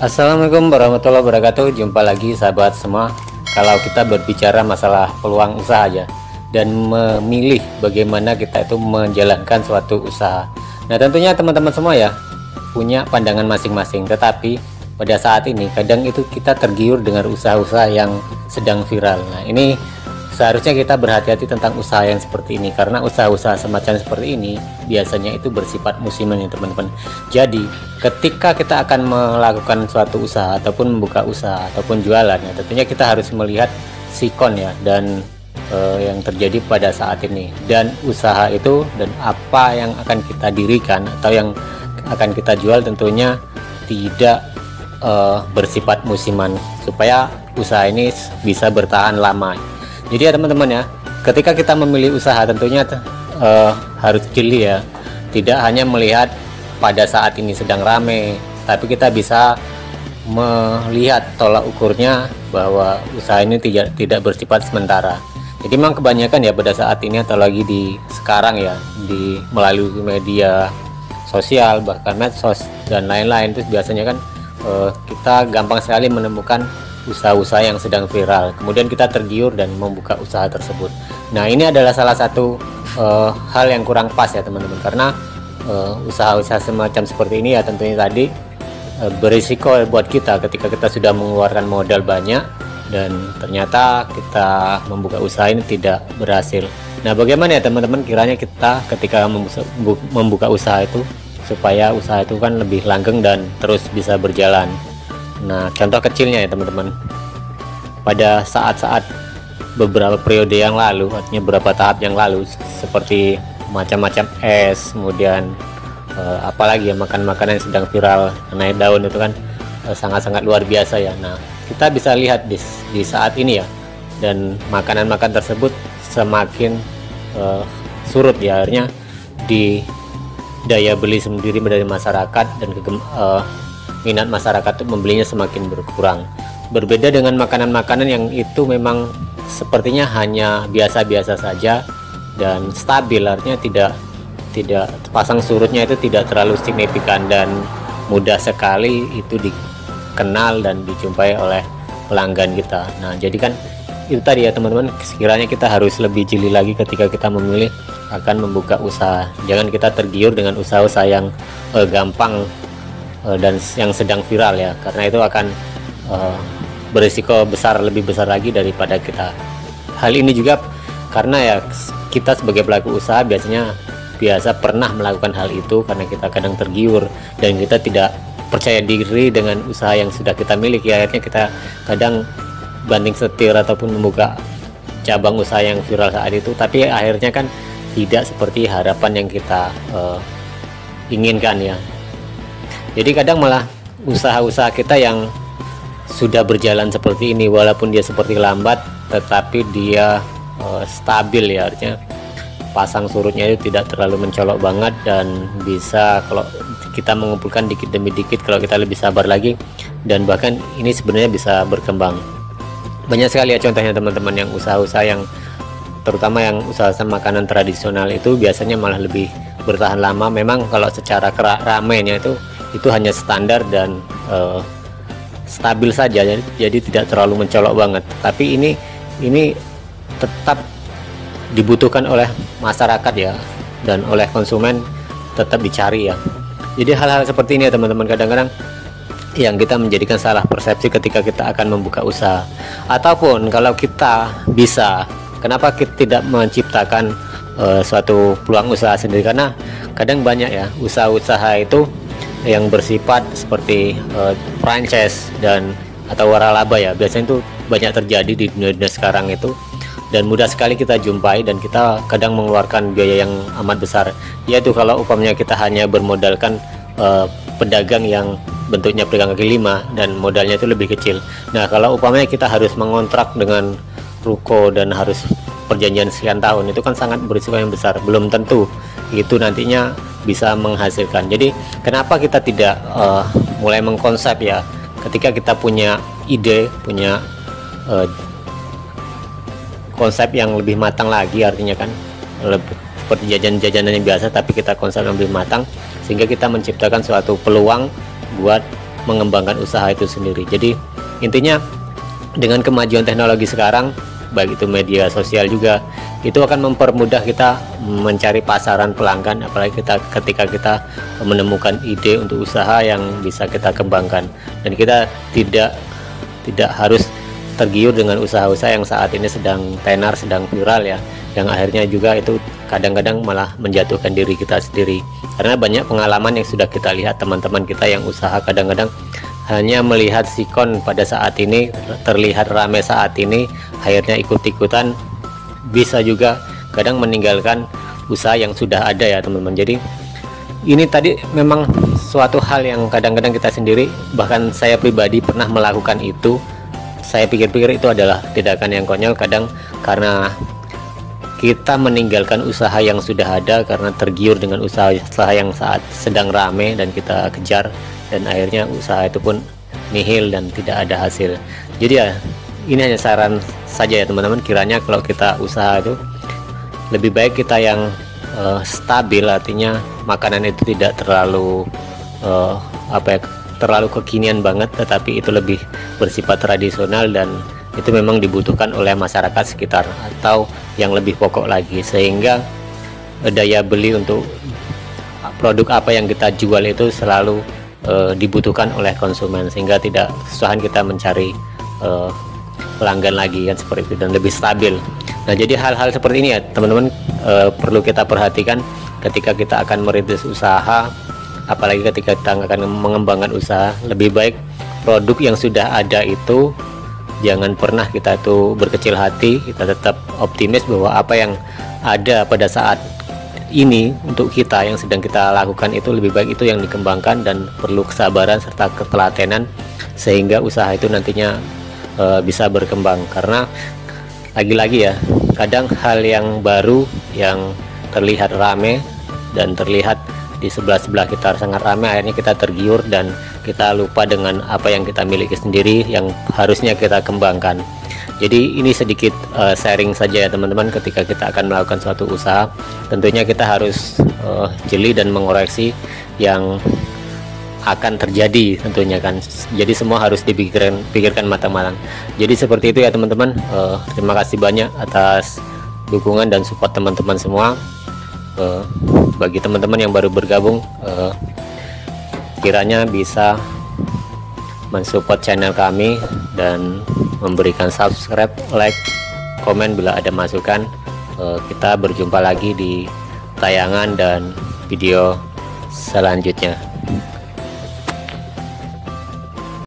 Assalamualaikum warahmatullahi wabarakatuh. Jumpa lagi sahabat semua. Kalau kita berbicara masalah peluang usaha aja dan memilih bagaimana kita itu menjalankan suatu usaha. Nah, tentunya teman-teman semua ya punya pandangan masing-masing. Tetapi pada saat ini kadang itu kita tergiur dengan usaha-usaha yang sedang viral. Nah, ini seharusnya kita berhati-hati tentang usaha yang seperti ini, karena usaha-usaha semacam seperti ini biasanya itu bersifat musiman ya teman-teman. Jadi ketika kita akan melakukan suatu usaha ataupun membuka usaha ataupun jualan ya, tentunya kita harus melihat sikon ya dan yang terjadi pada saat ini, dan usaha itu dan apa yang akan kita dirikan atau yang akan kita jual tentunya tidak bersifat musiman, supaya usaha ini bisa bertahan lama. Jadi ya teman-teman ya, ketika kita memilih usaha tentunya harus jeli ya, tidak hanya melihat pada saat ini sedang rame, tapi kita bisa melihat tolak ukurnya bahwa usaha ini tidak bersifat sementara. Jadi memang kebanyakan ya pada saat ini atau lagi di sekarang ya, di melalui media sosial bahkan medsos dan lain-lain, itu biasanya kan kita gampang sekali menemukan usaha-usaha yang sedang viral, kemudian kita tergiur dan membuka usaha tersebut. Nah, ini adalah salah satu hal yang kurang pas ya teman-teman, karena usaha-usaha semacam seperti ini ya tentunya tadi berisiko buat kita ketika kita sudah mengeluarkan modal banyak dan ternyata kita membuka usaha ini tidak berhasil. Nah, bagaimana ya teman-teman kiranya kita ketika membuka usaha itu supaya usaha itu kan lebih langgeng dan terus bisa berjalan. Nah, contoh kecilnya ya teman-teman, pada saat-saat beberapa periode yang lalu, artinya beberapa tahap yang lalu, seperti macam-macam es, kemudian apalagi ya makanan-makanan yang sedang viral naik daun itu kan sangat-sangat luar biasa ya. Nah, kita bisa lihat di saat ini ya, dan makanan-makanan tersebut semakin surut ya, akhirnya di daya beli sendiri dari masyarakat dan minat masyarakat untuk membelinya semakin berkurang. Berbeda dengan makanan-makanan yang itu memang sepertinya hanya biasa-biasa saja dan stabil, artinya tidak pasang surutnya itu tidak terlalu signifikan dan mudah sekali itu dikenal dan dijumpai oleh pelanggan kita. Nah, jadi kan itu tadi ya teman-teman, sekiranya kita harus lebih jeli lagi ketika kita memilih akan membuka usaha. Jangan kita tergiur dengan usaha-usaha yang gampang dan yang sedang viral ya, karena itu akan berisiko besar, lebih besar lagi daripada kita. Hal ini juga karena ya kita sebagai pelaku usaha biasa pernah melakukan hal itu, karena kita kadang tergiur dan kita tidak percaya diri dengan usaha yang sudah kita miliki. Akhirnya kita kadang banting setir ataupun membuka cabang usaha yang viral saat itu, tapi akhirnya kan tidak seperti harapan yang kita inginkan ya. Jadi kadang malah usaha-usaha kita yang sudah berjalan seperti ini, walaupun dia seperti lambat tetapi dia stabil ya, artinya pasang surutnya itu tidak terlalu mencolok banget dan bisa, kalau kita mengumpulkan dikit demi dikit, kalau kita lebih sabar lagi, dan bahkan ini sebenarnya bisa berkembang. Banyak sekali ya contohnya teman-teman, yang usaha-usaha yang terutama yang usaha makanan tradisional itu biasanya malah lebih bertahan lama. Memang kalau secara ramenya itu hanya standar dan stabil saja, jadi tidak terlalu mencolok banget, tapi ini tetap dibutuhkan oleh masyarakat ya, dan oleh konsumen tetap dicari ya. Jadi hal-hal seperti ini ya teman-teman, kadang-kadang yang kita menjadikan salah persepsi ketika kita akan membuka usaha. Ataupun kalau kita bisa, kenapa kita tidak menciptakan suatu peluang usaha sendiri, karena kadang banyak ya usaha-usaha itu yang bersifat seperti franchise dan atau waralaba ya, biasanya itu banyak terjadi di dunia sekarang itu, dan mudah sekali kita jumpai, dan kita kadang mengeluarkan biaya yang amat besar, yaitu kalau umpamanya kita hanya bermodalkan pedagang yang bentuknya pedagang kaki lima dan modalnya itu lebih kecil. Nah, kalau umpamanya kita harus mengontrak dengan ruko dan harus perjanjian sekian tahun, itu kan sangat berisiko yang besar, belum tentu itu nantinya bisa menghasilkan. Jadi kenapa kita tidak mulai mengkonsep ya, ketika kita punya ide, punya konsep yang lebih matang lagi, artinya kan lebih seperti jajan-jajanan yang biasa, tapi kita konsep yang lebih matang sehingga kita menciptakan suatu peluang buat mengembangkan usaha itu sendiri. Jadi intinya dengan kemajuan teknologi sekarang, baik itu media sosial juga, itu akan mempermudah kita mencari pasaran pelanggan, apalagi ketika kita menemukan ide untuk usaha yang bisa kita kembangkan, dan kita tidak harus tergiur dengan usaha-usaha yang saat ini sedang tenar, sedang viral ya, yang akhirnya juga itu kadang-kadang malah menjatuhkan diri kita sendiri. Karena banyak pengalaman yang sudah kita lihat teman-teman kita yang usaha kadang-kadang hanya melihat sikon pada saat ini, terlihat ramai saat ini, akhirnya ikut-ikutan, bisa juga kadang meninggalkan usaha yang sudah ada ya teman-teman. Jadi ini tadi memang suatu hal yang kadang-kadang kita sendiri, bahkan saya pribadi pernah melakukan itu. Saya pikir-pikir itu adalah tindakan yang konyol kadang, karena kita meninggalkan usaha yang sudah ada karena tergiur dengan usaha yang saat sedang rame dan kita kejar, dan akhirnya usaha itu pun nihil dan tidak ada hasil. Jadi ya, ini hanya saran saja ya teman-teman, kiranya kalau kita usaha itu lebih baik kita yang stabil, artinya makanan itu tidak terlalu terlalu kekinian banget, tetapi itu lebih bersifat tradisional dan itu memang dibutuhkan oleh masyarakat sekitar, atau yang lebih pokok lagi, sehingga daya beli untuk produk apa yang kita jual itu selalu dibutuhkan oleh konsumen, sehingga tidak kesusahan kita mencari pelanggan lagi kan, seperti itu, dan lebih stabil. Nah, jadi hal-hal seperti ini ya teman-teman perlu kita perhatikan ketika kita akan merintis usaha, apalagi ketika kita akan mengembangkan usaha. Lebih baik produk yang sudah ada itu jangan pernah kita tuh berkecil hati, kita tetap optimis bahwa apa yang ada pada saat ini untuk kita yang sedang kita lakukan itu lebih baik itu yang dikembangkan, dan perlu kesabaran serta ketelatenan sehingga usaha itu nantinya bisa berkembang. Karena lagi-lagi ya, kadang hal yang baru yang terlihat rame dan terlihat di sebelah-sebelah kita sangat ramai, akhirnya kita tergiur dan kita lupa dengan apa yang kita miliki sendiri yang harusnya kita kembangkan. Jadi ini sedikit sharing saja ya teman-teman, ketika kita akan melakukan suatu usaha tentunya kita harus jeli dan mengoreksi yang akan terjadi tentunya kan. Jadi semua harus dipikirkan matang-matang. Jadi seperti itu ya teman-teman. Terima kasih banyak atas dukungan dan support teman-teman semua. Bagi teman-teman yang baru bergabung, kiranya bisa mensupport channel kami dan memberikan subscribe, like, komen bila ada masukan. Kita berjumpa lagi di tayangan dan video selanjutnya.